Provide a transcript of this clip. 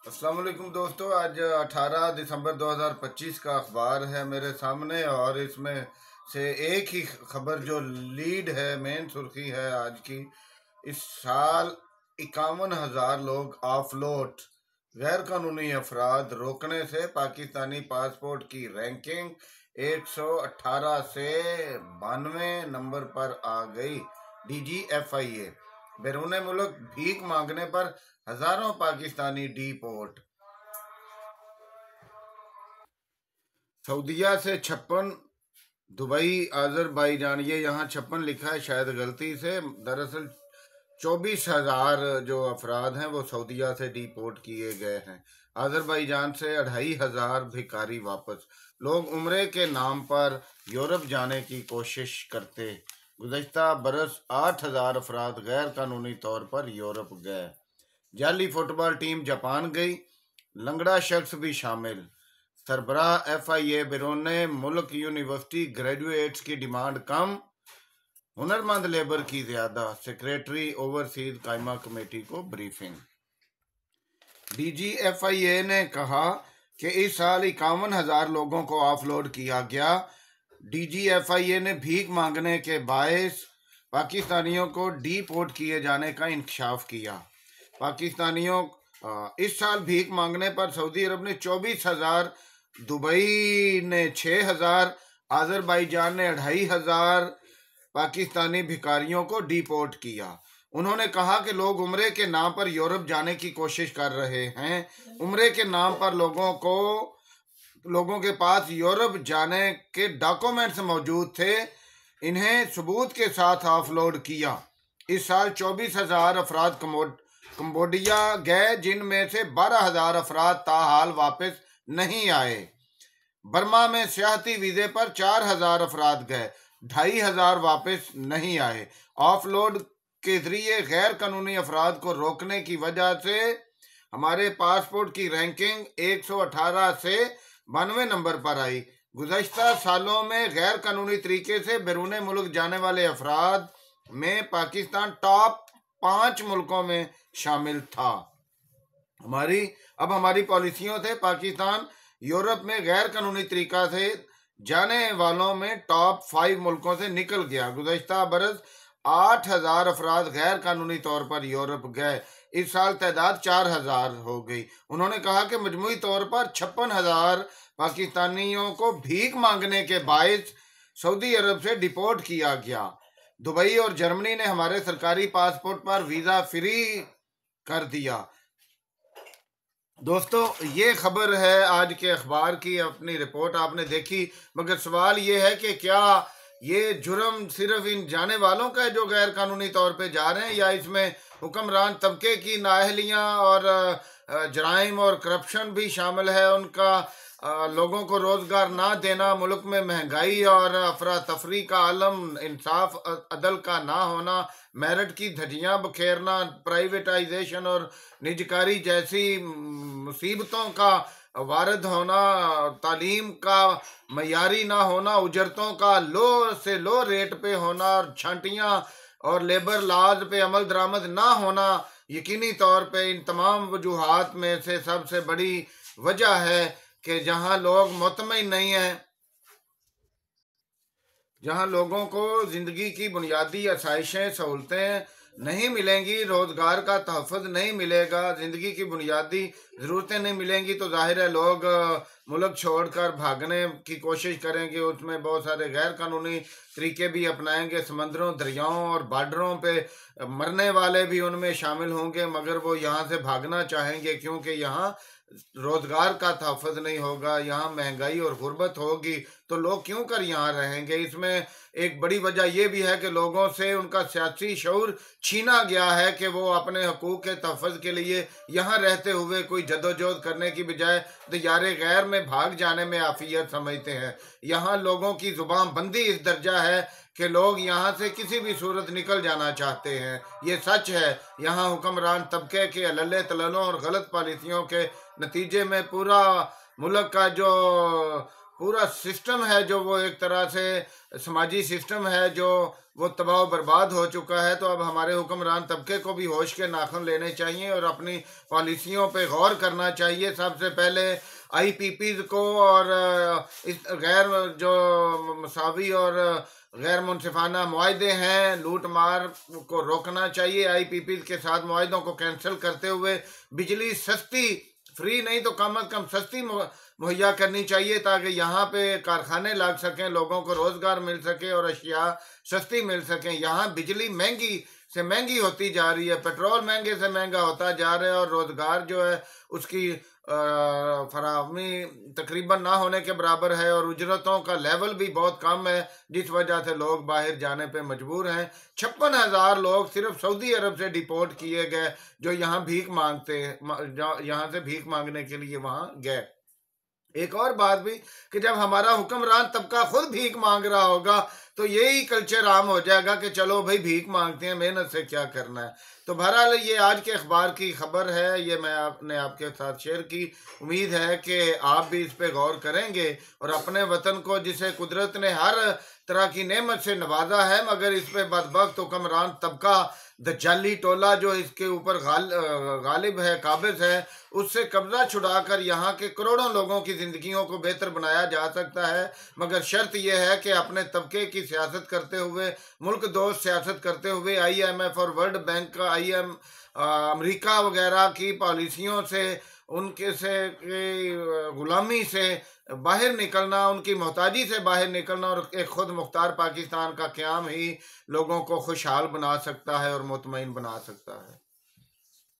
अस्सलाम वालेकुम दोस्तों। आज 18 दिसंबर 2025 का अखबार है मेरे सामने और इसमें से एक ही खबर जो लीड है, मेन सुर्खी है आज की। इस साल 51,000 लोग ऑफलोड, गैर कानूनी अफराद रोकने से पाकिस्तानी पासपोर्ट की रैंकिंग 118 से 92 नंबर पर आ गई। DGFIA बैरून मुल्क भीख मांगने पर हजारों पाकिस्तानी डिपोर्ट। सऊदीया से 56, दुबई, अजरबैजान, ये यहाँ 56 लिखा है शायद गलती से, दरअसल 24,000 जो अफराद हैं वो सऊदीया से डिपोर्ट किए गए हैं। अजरबैजान से 2,500 भिखारी वापस। लोग उम्रे के नाम पर यूरोप जाने की कोशिश करते। गुज़श्ता बरस 8,000 अफराद गैर कानूनी तौर पर यूरोप गए। जाली फुटबॉल टीम जापान गई, लंगड़ा शख्स भी शामिल। सरबराह FIA बैरून मुल्क यूनिवर्सिटी ग्रेजुएट्स की डिमांड कम, हुनरमंद लेबर की ज्यादा। सेक्रेटरी ओवरसीज कायमा कमेटी को ब्रीफिंग। DGFIA ने कहा कि इस साल 51,000 लोगों को ऑफलोड किया गया। DGFIA ने भीख मांगने के बायस पाकिस्तानियों को डिपोर्ट किए जाने का इंकशाफ किया। पाकिस्तानियों इस साल भीख मांगने पर सऊदी अरब ने 24,000, दुबई ने 6,000, अजरबैजान ने 2,500 पाकिस्तानी भिखारियों को डिपोर्ट किया। उन्होंने कहा कि लोग उम्रे के नाम पर यूरोप जाने की कोशिश कर रहे हैं। उम्रे के नाम पर लोगों के पास यूरोप जाने के डॉक्यूमेंट्स मौजूद थे, इन्हें सबूत के साथ ऑफलोड किया। इस साल 24,000 अफराद कंबोडिया गए, जिनमें से 12,000 अफराद ताहाल वापस नहीं आए। बर्मा में सियाहती वीजे पर 4,000 अफराद गए, 2,500 वापस नहीं आए। ऑफलोड के जरिए गैर कानूनी अफराद को रोकने की वजह से हमारे पासपोर्ट की रैंकिंग 118 से 92 नंबर पर आई। गुज़श्ता सालों में गैर कानूनी तरीके से बैरून मुल्क जाने वाले अफराद में पाकिस्तान टॉप 5 मुल्कों में शामिल था। हमारी पॉलिसियों से पाकिस्तान यूरोप में गैर कानूनी तरीका से जाने वालों में टॉप 5 मुल्कों से निकल गया। गुज़श्ता बरस 8,000 अफराद गैर कानूनी तौर पर यूरोप गए। इस साल तादाद 4,000 हो गई। उन्होंने कहा कि मजमूई तौर पर 56,000 पाकिस्तानियों को भीख मांगने के बायस सऊदी अरब से डिपोर्ट किया गया। दुबई और जर्मनी ने हमारे सरकारी पासपोर्ट पर वीजा फ्री कर दिया। दोस्तों, ये खबर है आज के अखबार की। अपनी रिपोर्ट आपने देखी, मगर सवाल ये है कि क्या ये जुर्म सिर्फ इन जाने वालों का है जो गैर कानूनी तौर पे जा रहे हैं, या इसमें हुक्मरान तबके की नाअहलियाँ और जराइम और करप्शन भी शामिल है, उनका लोगों को रोजगार ना देना, मुल्क में महंगाई और अफरा तफरी का आलम, इंसाफ अदल का ना होना, मेरिट की धज्जियां बखेरना, प्राइवेटाइजेशन और निजकारी जैसी मुसीबतों का वारद होना, तालीम का मयारी ना होना, उजरतों का लो से लो रेट पे होना, और छांटियाँ और लेबर लॉज पे अमल दरामद ना होना, यकीनी तौर पे इन तमाम वजूहात में से सबसे बड़ी वजह है कि जहां लोग मुतमईन नहीं हैं, जहां लोगों को जिंदगी की बुनियादी आसाइशें सहूलतें नहीं मिलेंगी, रोजगार का तहफ़्फ़ुज़ नहीं मिलेगा, जिंदगी की बुनियादी ज़रूरतें नहीं मिलेंगी, तो जाहिर है लोग मुल्क छोड़कर भागने की कोशिश करेंगे। उसमें बहुत सारे गैर कानूनी तरीके भी अपनाएंगे। समंदरों, दरियाओं और बॉर्डरों पे मरने वाले भी उनमें शामिल होंगे, मगर वो यहाँ से भागना चाहेंगे क्योंकि यहाँ रोजगार का तहफ़्फ़ुज़ नहीं होगा, यहाँ महंगाई और गुर्बत होगी, तो लोग क्यों कर यहाँ रहेंगे। इसमें एक बड़ी वजह यह भी है कि लोगों से उनका सियासी शऊर छीना गया है कि वो अपने हकूक़ के तहफ़्फ़ुज़ के लिए यहाँ रहते हुए कोई जदोजहद करने की बजाय दियारे गैर में भाग जाने में आफियत समझते हैं। यहाँ लोगों की जुबान बंदी इस दर्जा है कि लोग यहाँ से किसी भी सूरत निकल जाना चाहते हैं। ये सच है। यहाँ हुक्मरान तबके के अल्ले तललों और गलत पॉलिसियों के नतीजे में पूरा मुल्क का जो पूरा सिस्टम है, जो वो एक तरह से समाजी सिस्टम है जो वो तबाह बर्बाद हो चुका है। तो अब हमारे हुक्मरान तबके को भी होश के नाखून लेने चाहिए और अपनी पॉलिसियों पे गौर करना चाहिए। सबसे पहले IPPs को और इस गैर जो मसावी और गैर मुनसिफाना मुआहदे हैं, लूट मार को रोकना चाहिए। IPPs के साथ मुआहदों को कैंसिल करते हुए बिजली सस्ती, फ्री नहीं तो कम अज कम सस्ती मुहैया करनी चाहिए, ताकि यहाँ पे कारखाने लग सकें, लोगों को रोजगार मिल सके और अशिया सस्ती मिल सकें। यहाँ बिजली महंगी से महंगी होती जा रही है, पेट्रोल महंगे से महंगा होता जा रहा है और रोजगार जो है उसकी फराहमी तकरीबन ना होने के बराबर है और उजरतों का लेवल भी बहुत कम है, जिस वजह से लोग बाहर जाने पे मजबूर हैं। 56,000 लोग सिर्फ सऊदी अरब से डिपोर्ट किए गए, जो यहाँ भीख मांगते, यहाँ से भीख मांगने के लिए वहाँ गए। एक और बात भी कि जब हमारा हुक्मरान तबका खुद भीख मांग रहा होगा तो यही कल्चर आम हो जाएगा कि चलो भाई भीख मांगते हैं, मेहनत से क्या करना है। तो बहरहाल ये आज के अखबार की खबर है, ये मैं आपके साथ शेयर की। उम्मीद है कि आप भी इस पे गौर करेंगे और अपने वतन को, जिसे कुदरत ने हर तरह की नेमत से नवाजा है, मगर इस पे बदबख्त हुक्मरान तबका, दज्जाली टोला जो इसके ऊपर गालिब है, काबिज है, उससे कब्जा छुड़ाकर यहाँ के करोड़ों लोगों की जिंदगियों को बेहतर बनाया जा सकता है। मगर शर्त यह है कि अपने तबके की सियासत करते हुए, मुल्क दोस्त सियासत करते हुए, IMF और वर्ल्ड बैंक, अमेरिका वगैरह की पॉलिसियों से, उनके से गुलामी से बाहर निकलना, उनकी मोहताजी से बाहर निकलना और एक खुद मुख्तार पाकिस्तान का क़याम ही लोगों को खुशहाल बना सकता है और मुतमईन बना सकता है।